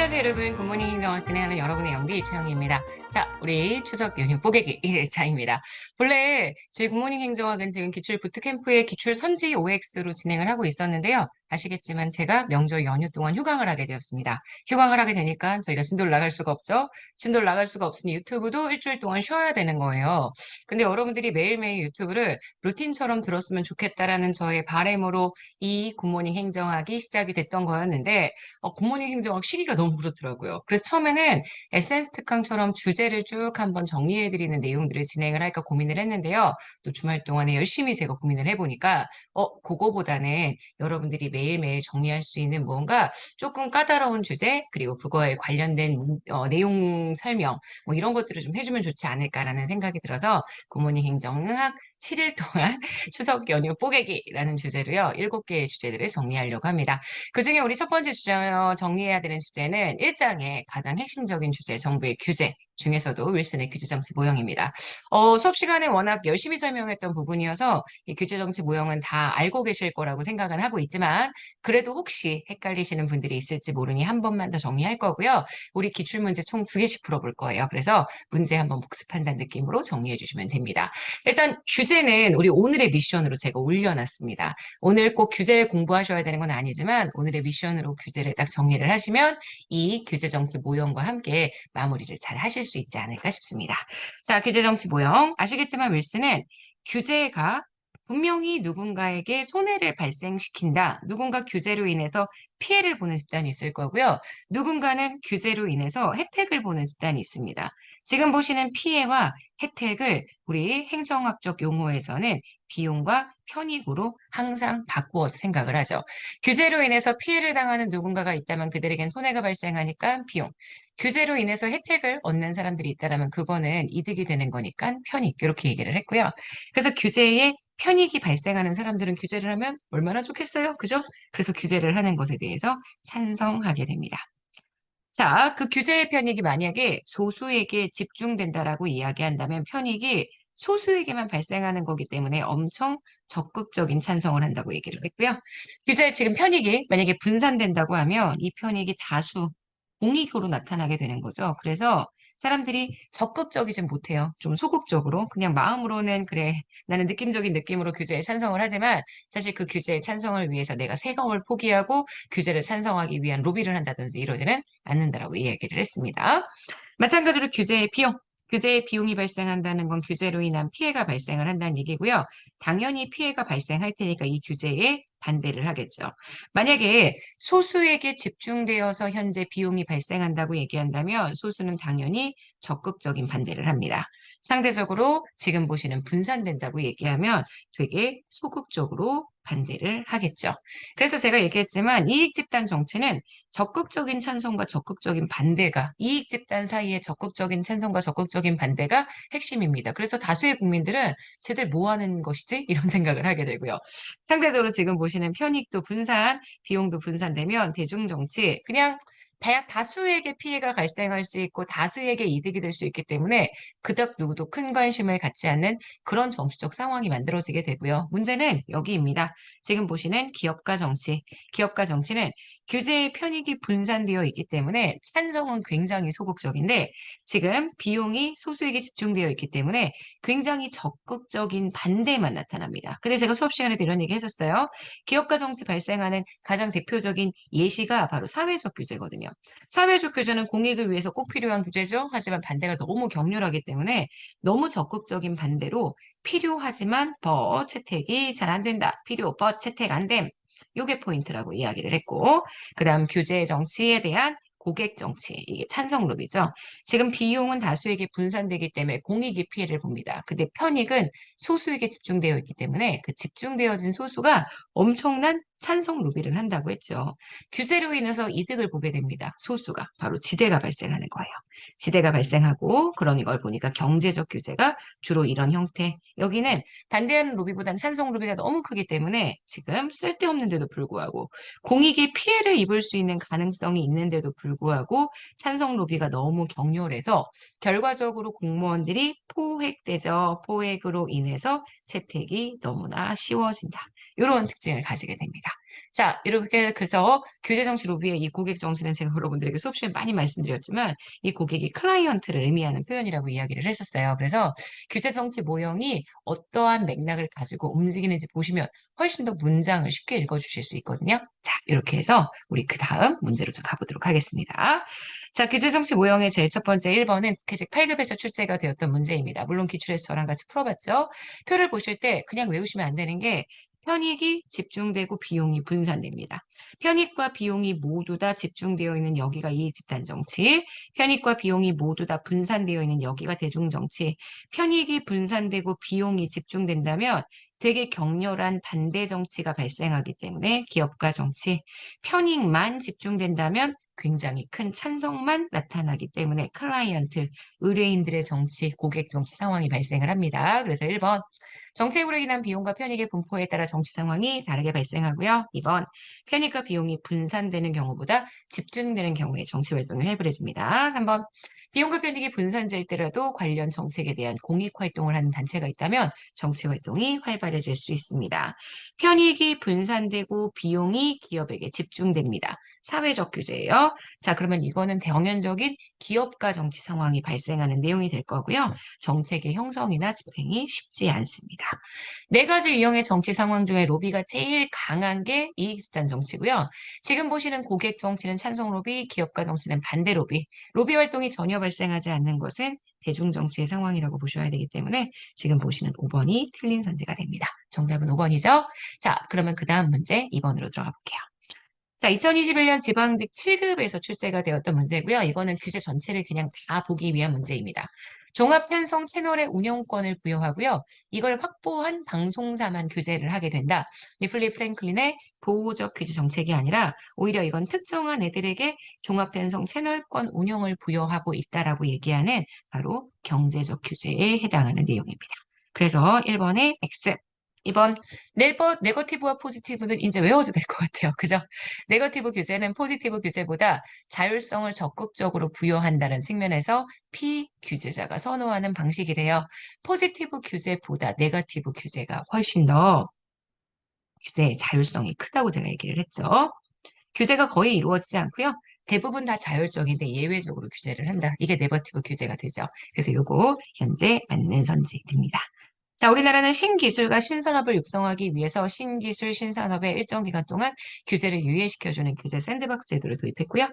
안녕하세요 여러분. 굿모닝 행정학 진행하는 여러분의 영디 최영희입니다. 자, 우리 추석 연휴 뽀개기 1일차입니다. 본래 저희 굿모닝 행정학은 지금 기출 부트캠프의 기출 선지 OX로 진행을 하고 있었는데요. 아시겠지만 제가 명절 연휴 동안 휴강을 하게 되었습니다. 휴강을 하게 되니까 저희가 진도를 나갈 수가 없죠. 진도를 나갈 수가 없으니 유튜브도 일주일 동안 쉬어야 되는 거예요. 근데 여러분들이 매일매일 유튜브를 루틴처럼 들었으면 좋겠다라는 저의 바람으로 이 굿모닝 행정학이 시작이 됐던 거였는데 굿모닝 행정학 시기가 너무 그렇더라고요. 그래서 처음에는 에센스 특강처럼 주제를 쭉 한번 정리해드리는 내용들을 진행을 할까 고민을 했는데요. 또 주말 동안에 열심히 제가 고민을 해보니까 그거보다는 여러분들이 매일매일 정리할 수 있는 무언가 조금 까다로운 주제 그리고 그거에 관련된 내용 설명 뭐 이런 것들을 좀 해주면 좋지 않을까라는 생각이 들어서 굿모닝 행정학 7일 동안 추석 연휴 뽀개기라는 주제로요. 7개의 주제들을 정리하려고 합니다. 그중에 우리 첫 번째 주제 정리해야 되는 주제는 1장의 가장 핵심적인 주제, 정부의 규제 중에서도 윌슨의 규제정치 모형입니다. 수업 시간에 워낙 열심히 설명했던 부분이어서 이 규제정치 모형은 다 알고 계실 거라고 생각은 하고 있지만 그래도 혹시 헷갈리시는 분들이 있을지 모르니 한 번만 더 정리할 거고요. 우리 기출문제 총 2개씩 풀어볼 거예요. 그래서 문제 한번 복습한다는 느낌으로 정리해 주시면 됩니다. 일단 규제는 우리 오늘의 미션으로 제가 올려놨습니다. 오늘 꼭 규제 공부하셔야 되는 건 아니지만 오늘의 미션으로 규제를 딱 정리를 하시면 이 규제정치 모형과 함께 마무리를 잘 하실 수 있지 않을까 싶습니다. 자, 규제정치 모형. 아시겠지만 윌슨은 규제가 분명히 누군가에게 손해를 발생시킨다. 누군가 규제로 인해서 피해를 보는 집단이 있을 거고요. 누군가는 규제로 인해서 혜택을 보는 집단이 있습니다. 지금 보시는 피해와 혜택을 우리 행정학적 용어에서는 비용과 편익으로 항상 바꾸어서 생각을 하죠. 규제로 인해서 피해를 당하는 누군가가 있다면 그들에겐 손해가 발생하니까 비용. 규제로 인해서 혜택을 얻는 사람들이 있다면 그거는 이득이 되는 거니까 편익. 이렇게 얘기를 했고요. 그래서 규제에 편익이 발생하는 사람들은 규제를 하면 얼마나 좋겠어요. 그죠? 그래서 규제를 하는 것에 대해서 찬성하게 됩니다. 자, 그 규제의 편익이 만약에 소수에게 집중된다라고 이야기한다면 편익이 소수에게만 발생하는 거기 때문에 엄청 적극적인 찬성을 한다고 얘기를 했고요. 규제의 지금 편익이 만약에 분산된다고 하면 이 편익이 다수 공익으로 나타나게 되는 거죠. 그래서 사람들이 적극적이진 못해요. 좀 소극적으로. 그냥 마음으로는 그래, 나는 느낌적인 느낌으로 규제에 찬성을 하지만 사실 그 규제에 찬성을 위해서 내가 세금을 포기하고 규제를 찬성하기 위한 로비를 한다든지 이러지는 않는다라고 이야기를 했습니다. 마찬가지로 규제의 비용. 규제의 비용이 발생한다는 건 규제로 인한 피해가 발생을 한다는 얘기고요. 당연히 피해가 발생할 테니까 이 규제에 반대를 하겠죠. 만약에 소수에게 집중되어서 현재 비용이 발생한다고 얘기한다면 소수는 당연히 적극적인 반대를 합니다. 상대적으로 지금 보시는 분산된다고 얘기하면 되게 소극적으로 반대를 하겠죠. 그래서 제가 얘기했지만 이익 집단 정치는 적극적인 찬성과 적극적인 반대가 이익 집단 사이의 적극적인 찬성과 적극적인 반대가 핵심입니다. 그래서 다수의 국민들은 쟤들 뭐 하는 것이지? 이런 생각을 하게 되고요. 상대적으로 지금 보시는 편익도 분산, 비용도 분산되면 대중 정치 그냥 다수에게 피해가 발생할 수 있고 다수에게 이득이 될 수 있기 때문에 그닥 누구도 큰 관심을 갖지 않는 그런 정치적 상황이 만들어지게 되고요. 문제는 여기입니다. 지금 보시는 기업가 정치. 기업가 정치는 규제의 편익이 분산되어 있기 때문에 찬성은 굉장히 소극적인데 지금 비용이 소수에게 집중되어 있기 때문에 굉장히 적극적인 반대만 나타납니다. 근데 제가 수업 시간에 이런 얘기 했었어요. 기업가 정치 발생하는 가장 대표적인 예시가 바로 사회적 규제거든요. 사회적 규제는 공익을 위해서 꼭 필요한 규제죠. 하지만 반대가 너무 격렬하기 때문에 너무 적극적인 반대로 필요하지만 채택이 잘 안 된다. 필요, 채택 안 됨. 요게 포인트라고 이야기를 했고 그다음 규제 정치에 대한 고객 정치, 이게 찬성 룹이죠. 지금 비용은 다수에게 분산되기 때문에 공익이 피해를 봅니다. 근데 편익은 소수에게 집중되어 있기 때문에 그 집중되어진 소수가 엄청난 찬성 로비를 한다고 했죠. 규제로 인해서 이득을 보게 됩니다. 소수가 바로 지대가 발생하는 거예요. 지대가 발생하고 그런 걸 보니까 경제적 규제가 주로 이런 형태. 여기는 반대하는 로비보다는 찬성 로비가 너무 크기 때문에 지금 쓸데없는데도 불구하고 공익이 피해를 입을 수 있는 가능성이 있는데도 불구하고 찬성 로비가 너무 격렬해서 결과적으로 공무원들이 포획되죠. 포획으로 인해서 채택이 너무나 쉬워진다. 이런 특징을 가지게 됩니다. 자, 이렇게 그래서 규제 정치 로비의 이 고객 정치는 제가 여러분들에게 수업 시간에 많이 말씀드렸지만 이 고객이 클라이언트를 의미하는 표현이라고 이야기를 했었어요. 그래서 규제 정치 모형이 어떠한 맥락을 가지고 움직이는지 보시면 훨씬 더 문장을 쉽게 읽어주실 수 있거든요. 자, 이렇게 해서 우리 그 다음 문제로 좀 가보도록 하겠습니다. 자, 규제 정치 모형의 제일 첫 번째 1번은 국회직 8급에서 출제가 되었던 문제입니다. 물론 기출에서 저랑 같이 풀어봤죠. 표를 보실 때 그냥 외우시면 안 되는 게 편익이 집중되고 비용이 분산됩니다. 편익과 비용이 모두 다 집중되어 있는 여기가 이익집단정치, 편익과 비용이 모두 다 분산되어 있는 여기가 대중정치, 편익이 분산되고 비용이 집중된다면 되게 격렬한 반대 정치가 발생하기 때문에 기업가 정치, 편익만 집중된다면 굉장히 큰 찬성만 나타나기 때문에 클라이언트, 의뢰인들의 정치, 고객 정치 상황이 발생을 합니다. 그래서 1번, 정책으로 인한 비용과 편익의 분포에 따라 정치 상황이 다르게 발생하고요. 2번, 편익과 비용이 분산되는 경우보다 집중되는 경우에 정치 활동이 활발해집니다. 3번, 비용과 편익이 분산될 때라도 관련 정책에 대한 공익 활동을 하는 단체가 있다면 정치 활동이 활발해질 수 있습니다. 편익이 분산되고 비용이 기업에게 집중됩니다. 사회적 규제예요. 자, 그러면 이거는 대형적인 기업가 정치 상황이 발생하는 내용이 될 거고요. 정책의 형성이나 집행이 쉽지 않습니다. 네 가지 유형의 정치 상황 중에 로비가 제일 강한 게 이익집단 정치고요. 지금 보시는 고객 정치는 찬성 로비, 기업가 정치는 반대 로비. 로비 활동이 전혀 발생하지 않는 것은 대중 정치의 상황이라고 보셔야 되기 때문에 지금 보시는 5번이 틀린 선지가 됩니다. 정답은 5번이죠? 자, 그러면 그 다음 문제 2번으로 들어가 볼게요. 자, 2021년 지방직 7급에서 출제가 되었던 문제고요. 이거는 규제 전체를 그냥 다 보기 위한 문제입니다. 종합편성 채널의 운영권을 부여하고요. 이걸 확보한 방송사만 규제를 하게 된다. 리플리 프랭클린의 보호적 규제 정책이 아니라 오히려 이건 특정한 애들에게 종합편성 채널권 운영을 부여하고 있다라고 얘기하는 바로 경제적 규제에 해당하는 내용입니다. 그래서 1번에 X, 2번 네거티브와 포지티브는 이제 외워도 될 것 같아요. 그죠? 네거티브 규제는 포지티브 규제보다 자율성을 적극적으로 부여한다는 측면에서 피규제자가 선호하는 방식이래요. 포지티브 규제보다 네거티브 규제가 훨씬 더 규제의 자율성이 크다고 제가 얘기를 했죠. 규제가 거의 이루어지지 않고요. 대부분 다 자율적인데 예외적으로 규제를 한다. 이게 네거티브 규제가 되죠. 그래서 요거 현재 맞는 선지입니다. 자, 우리나라는 신기술과 신산업을 육성하기 위해서 신기술, 신산업에 일정 기간 동안 규제를 유예시켜주는 규제 샌드박스 제도를 도입했고요.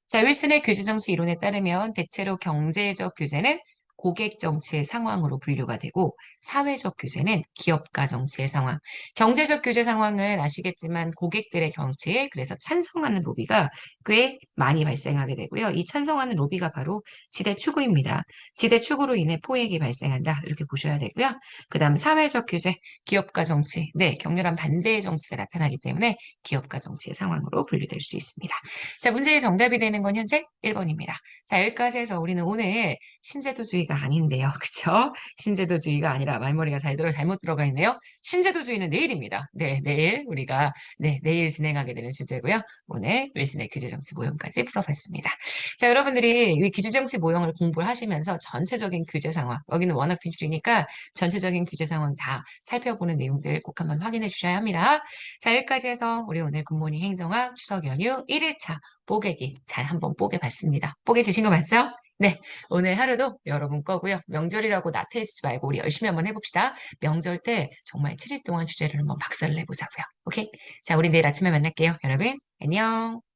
자, 윌슨의 규제 정치 이론에 따르면 대체로 경제적 규제는 고객 정치의 상황으로 분류가 되고 사회적 규제는 기업가 정치의 상황. 경제적 규제 상황은 아시겠지만 고객들의 정치에 그래서 찬성하는 로비가 꽤 많이 발생하게 되고요. 이 찬성하는 로비가 바로 지대 추구입니다. 지대 추구로 인해 포획이 발생한다. 이렇게 보셔야 되고요. 그다음 사회적 규제, 기업가 정치. 네, 격렬한 반대의 정치가 나타나기 때문에 기업가 정치의 상황으로 분류될 수 있습니다. 자, 문제의 정답이 되는 건 현재 1번입니다. 자, 여기까지 해서 우리는 오늘 신제도주의가 아닌데요. 그쵸? 신제도주의가 아니라 말머리가 잘못 들어가 있네요. 신제도주의는 내일입니다. 네, 내일 우리가 내일 진행하게 되는 주제고요. 오늘 윌슨의 규제정치 모형까지 풀어봤습니다. 자, 여러분들이 이 규제정치 모형을 공부를 하시면서 전체적인 규제 상황, 여기는 워낙 빈줄이니까 전체적인 규제 상황 다 살펴보는 내용들 꼭 한번 확인해 주셔야 합니다. 자, 여기까지 해서 우리 오늘 굿모닝 행정학 추석 연휴 1일차 뽀개기 잘 한번 뽀개봤습니다. 뽀개주신 거 맞죠? 네, 오늘 하루도 여러분 거고요. 명절이라고 나태해지지 말고 우리 열심히 한번 해봅시다. 명절 때 정말 7일 동안 주제를 한번 박살을 내보자고요. 오케이? 자, 우리 내일 아침에 만날게요. 여러분, 안녕.